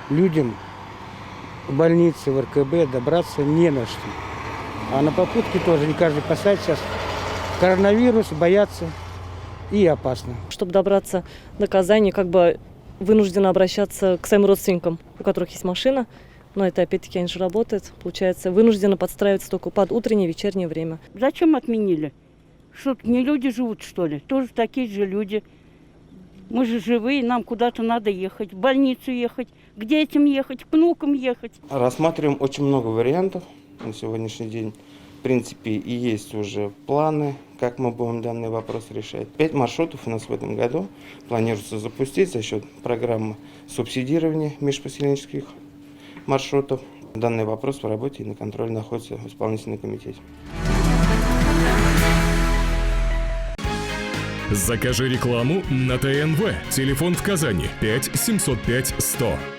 людям в больнице, в РКБ добраться не на что. А на попутке тоже не каждый посадит сейчас. Коронавирус, боятся и опасно. Чтобы добраться до Казани, как бы вынуждена обращаться к своим родственникам, у которых есть машина. Но это опять-таки они же работают. Получается, вынуждена подстраиваться только под утреннее и вечернее время. Зачем отменили? Что, не люди живут, что ли? Тоже такие же люди. Мы же живые, нам куда-то надо ехать, в больницу ехать, к детям ехать, к внукам ехать. Рассматриваем очень много вариантов на сегодняшний день. В принципе, и есть уже планы, как мы будем данный вопрос решать. 5 маршрутов у нас в этом году планируется запустить за счет программы субсидирования межпоселенческих маршрутов. Данный вопрос в работе и на контроле находится в исполнительном комитете. Закажи рекламу на ТНВ. Телефон в Казани 5 705 100.